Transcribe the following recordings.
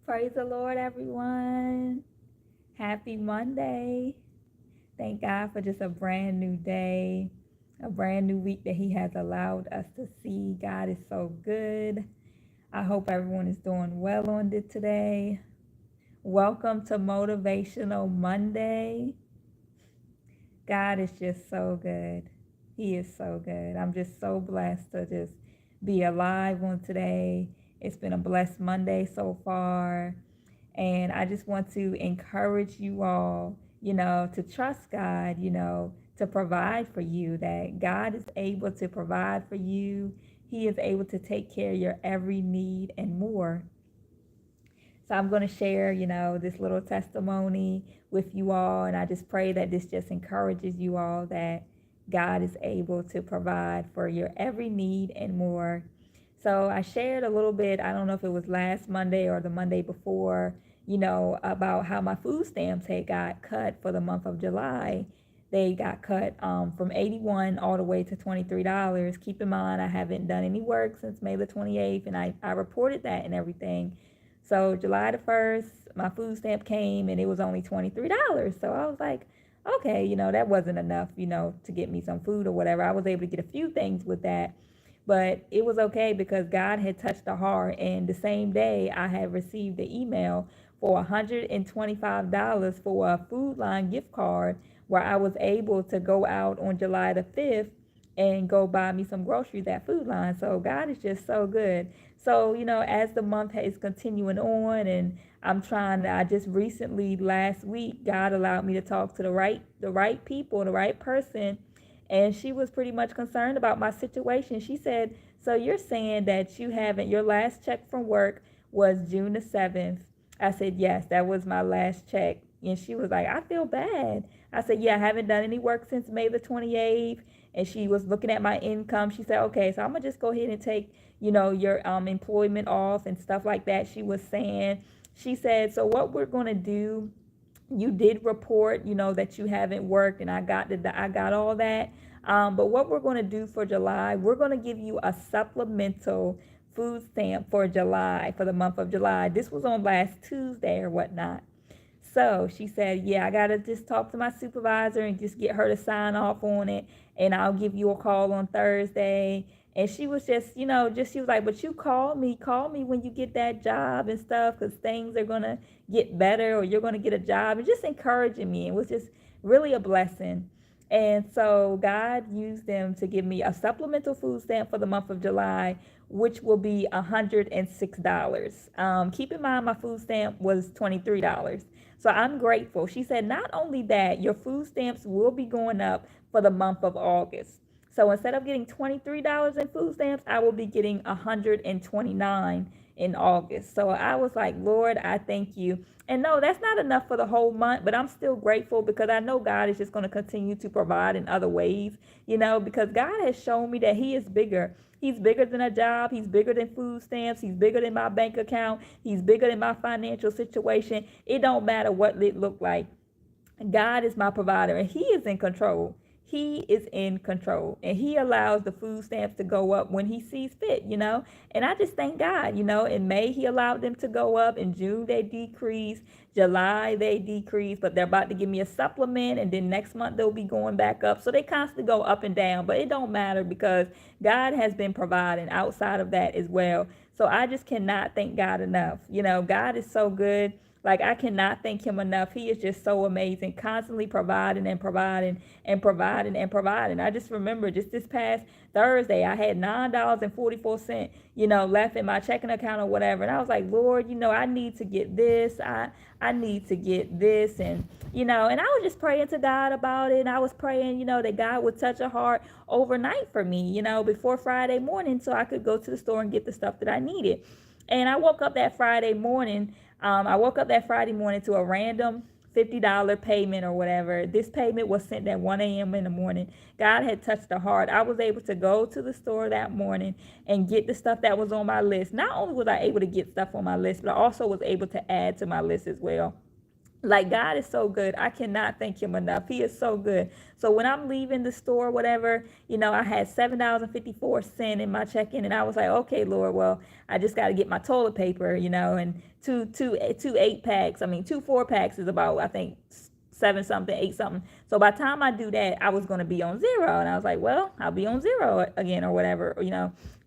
Praise the Lord, everyone. Happy Monday. Thank God for just a brand new day, a brand new week that He has allowed us to see. God is so good. I hope everyone is doing well on it today. Welcome to Motivational Monday. God is just so good. He is so good. I'm just so blessed to just be alive on today. It's been a blessed Monday so far. And I just want to encourage you all, to trust God, to provide for you, that God is able to provide for you. He is able to take care of your every need and more. So I'm going to share, this little testimony with you all. And I just pray that this just encourages you all that God is able to provide for your every need and more. So I shared a little bit, I don't know if it was last Monday or the Monday before, about how my food stamps had got cut for the month of July. They got cut from 81 all the way to $23. Keep in mind, I haven't done any work since May the 28th, and I reported that and everything. So July the 1st, my food stamp came and it was only $23. So I was like, okay, that wasn't enough, to get me some food or whatever. I was able to get a few things with that. But it was okay because God had touched the heart. And the same day, I had received the email for $125 for a Food Line gift card where I was able to go out on July the 5th and go buy me some groceries at Food Line. So God is just so good. So, as the month is continuing on and I just recently last week, God allowed me to talk to the right people, the right person, and she was pretty much concerned about my situation. She said, "So you're saying that you haven't, your last check from work was June the 7th?" I said, "Yes, that was my last check." And she was like, "I feel bad." I said, "Yeah, I haven't done any work since May the 28th." And she was looking at my income. She said, "Okay, so I'm going to just go ahead and take, your employment off and stuff like that." She was saying, she said, "So what we're going to do, you did report, that you haven't worked, and I got all that. But what we're going to do for July, we're going to give you a supplemental food stamp for July, for the month of July." This was on last Tuesday or whatnot. So she said, "Yeah, I got to just talk to my supervisor and just get her to sign off on it. And I'll give you a call on Thursday." And she was just, she was like, "But you call me when you get that job and stuff, because things are going to get better, or you're going to get a job," and just encouraging me. It was just really a blessing. And so God used them to give me a supplemental food stamp for the month of July, which will be $106. Keep in mind, my food stamp was $23. So I'm grateful. She said, "Not only that, your food stamps will be going up for the month of August. So instead of getting $23 in food stamps, I will be getting $129 in August." So I was like, "Lord, I thank you." And no, that's not enough for the whole month, but I'm still grateful because I know God is just going to continue to provide in other ways, because God has shown me that He is bigger. He's bigger than a job. He's bigger than food stamps. He's bigger than my bank account. He's bigger than my financial situation. It don't matter what it look like. God is my provider and He is in control. He is in control and He allows the food stamps to go up when He sees fit. And I just thank God. In May, He allowed them to go up. In June, they decreased. July, they decreased, but they're about to give me a supplement. And then next month, they'll be going back up. So they constantly go up and down, but it don't matter because God has been providing outside of that as well. So I just cannot thank God enough. God is so good. Like, I cannot thank Him enough. He is just so amazing, constantly providing and providing and providing and providing. I just remember just this past Thursday, I had $9.44, left in my checking account or whatever. And I was like, "Lord, I need to get this. I need to get this." And I was just praying to God about it. And I was praying, that God would touch a heart overnight for me, before Friday morning so I could go to the store and get the stuff that I needed. And I woke up that Friday morning. To a random $50 payment or whatever. This payment was sent at 1 a.m. in the morning. God had touched the heart. I was able to go to the store that morning and get the stuff that was on my list. Not only was I able to get stuff on my list, but I also was able to add to my list as well. Like, God is so good. I cannot thank him enough. He is so good. So when I'm leaving the store, whatever, I had $7.54 in my check-in, and I was like, okay, Lord, well, I just got to get my toilet paper, and two 8 packs. I mean, two 4 packs is about, I think, seven something, eight something. So by the time I do that, I was going to be on zero. And I was like, well, I'll be on zero again or whatever.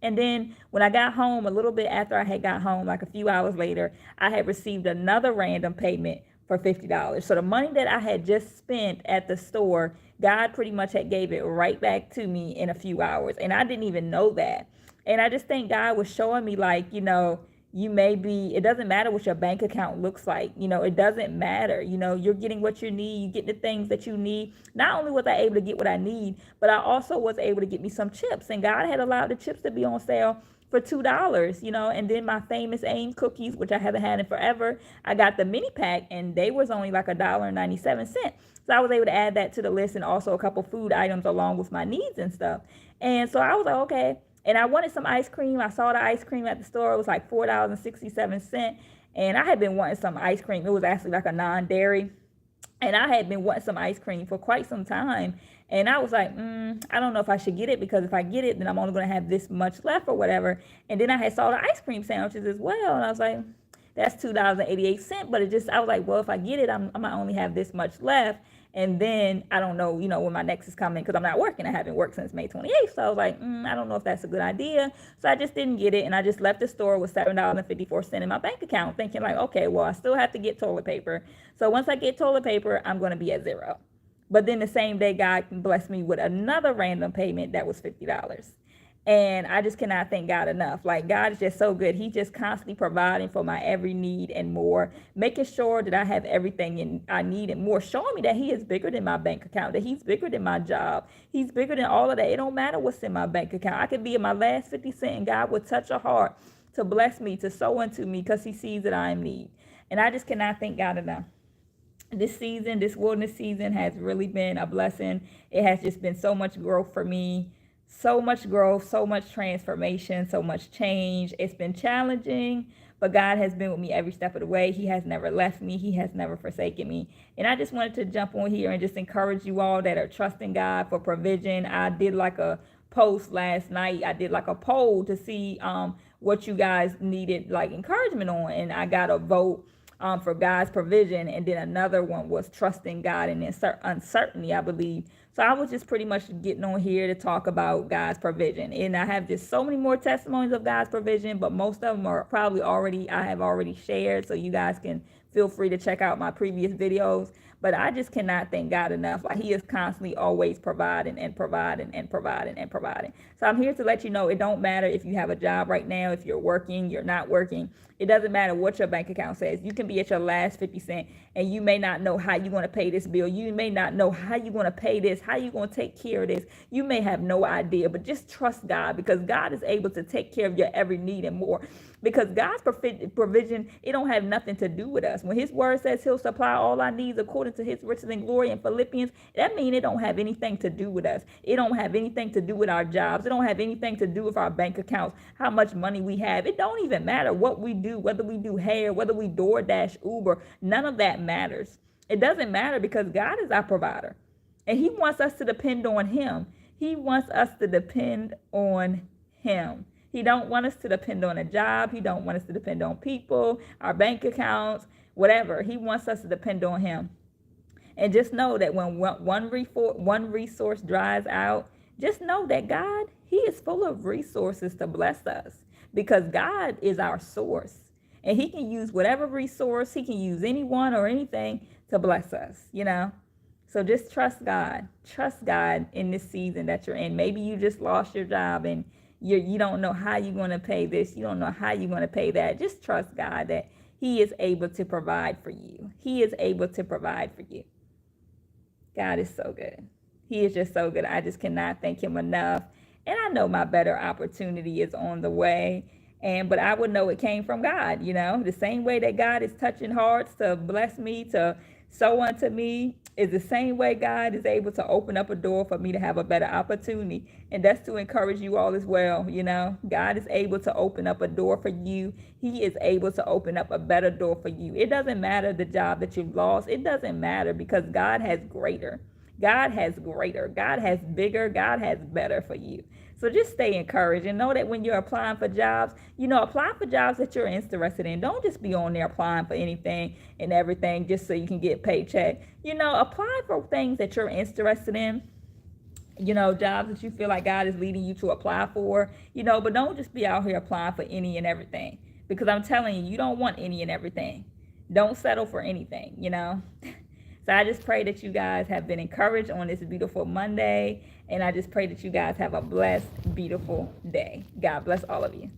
And then when I got home, a little bit after I had got home, like a few hours later, I had received another random payment for $50. So the money that I had just spent at the store, God pretty much had gave it right back to me in a few hours. And I didn't even know that. And I just think God was showing me, like, you may be, it doesn't matter what your bank account looks like. It doesn't matter. You're getting what you need. You get the things that you need. Not only was I able to get what I need, but I also was able to get me some chips. And God had allowed the chips to be on sale for $2, and then my famous AIM cookies, which I haven't had in forever, I got the mini pack, and they was only like $1.97. So I was able to add that to the list, and also a couple food items along with my needs and stuff. And so I was like, okay. And I wanted some ice cream. I saw the ice cream at the store. It was like $4.67. And I had been wanting some ice cream. It was actually like a non-dairy. And I had been wanting some ice cream for quite some time. And I was like, I don't know if I should get it, because if I get it, then I'm only going to have this much left or whatever. And then I had saw the ice cream sandwiches as well. And I was like, that's $2.88. But I was like, well, if I get it, I might only have this much left. And then I don't know, when my next is coming, because I'm not working. I haven't worked since May 28th. So I was like, I don't know if that's a good idea. So I just didn't get it. And I just left the store with $7.54 in my bank account, thinking like, okay, well, I still have to get toilet paper. So once I get toilet paper, I'm going to be at zero. But then the same day, God blessed me with another random payment that was $50. And I just cannot thank God enough. Like, God is just so good. He just constantly providing for my every need and more, making sure that I have everything I need and more, showing me that he is bigger than my bank account, that he's bigger than my job. He's bigger than all of that. It don't matter what's in my bank account. I could be in my last 50 cents, and God would touch a heart to bless me, to sow into me, because he sees that I am in need. And I just cannot thank God enough. This season, this wilderness season, has really been a blessing. It has just been so much growth for me. So much growth, so much transformation, so much change. It's been challenging, but God has been with me every step of the way. He has never left me. He has never forsaken me. And I just wanted to jump on here and just encourage you all that are trusting God for provision. I did like a post last night. I did like a poll to see what you guys needed like encouragement on, and I got a vote for God's provision, and then another one was trusting God in uncertainty, I believe. So I was just pretty much getting on here to talk about God's provision, and I have just so many more testimonies of God's provision, but most of them are probably I have already shared, so you guys can feel free to check out my previous videos. But I just cannot thank God enough. Like, he is constantly always providing and providing and providing and providing. So I'm here to let you know, it don't matter if you have a job right now, if you're working, you're not working. It doesn't matter what your bank account says. You can be at your last 50 cents, and you may not know how you're going to pay this bill. You may not know how you're going to pay this, how you're going to take care of this. You may have no idea, but just trust God, because God is able to take care of your every need and more. Because God's provision, it don't have nothing to do with us. When his word says he'll supply all our needs according to his riches and glory in Philippians, that means it don't have anything to do with us. It don't have anything to do with our jobs. It don't have anything to do with our bank accounts, how much money we have. It don't even matter what we do, whether we do hair, whether we DoorDash, Uber. None of that matters. It doesn't matter, because God is our provider, and he wants us to depend on him. He wants us to depend on him. He don't want us to depend on a job. He don't want us to depend on people, our bank accounts, whatever. He wants us to depend on him. And just know that when one resource dries out, just know that God, he is full of resources to bless us, because God is our source. And he can use whatever resource. He can use anyone or anything to bless us, So just trust God. Trust God in this season that you're in. Maybe you just lost your job, and you don't know how you're going to pay this. You don't know how you're going to pay that. Just trust God that he is able to provide for you. He is able to provide for you. God is so good. He is just so good. I just cannot thank him enough. And I know my better opportunity is on the way. But I would know it came from God, the same way that God is touching hearts to bless me, to sow unto me is the same way God is able to open up a door for me to have a better opportunity. And that's to encourage you all as well. God is able to open up a door for you. He is able to open up a better door for you. It doesn't matter the job that you've lost. It doesn't matter, because God has greater. God has greater. God has bigger. God has better for you. So just stay encouraged and know that when you're applying for jobs, apply for jobs that you're interested in. Don't just be on there applying for anything and everything just so you can get a paycheck. Apply for things that you're interested in. Jobs that you feel like God is leading you to apply for, but don't just be out here applying for any and everything, because I'm telling you, you don't want any and everything. Don't settle for anything. So I just pray that you guys have been encouraged on this beautiful Monday, and I just pray that you guys have a blessed, beautiful day. God bless all of you.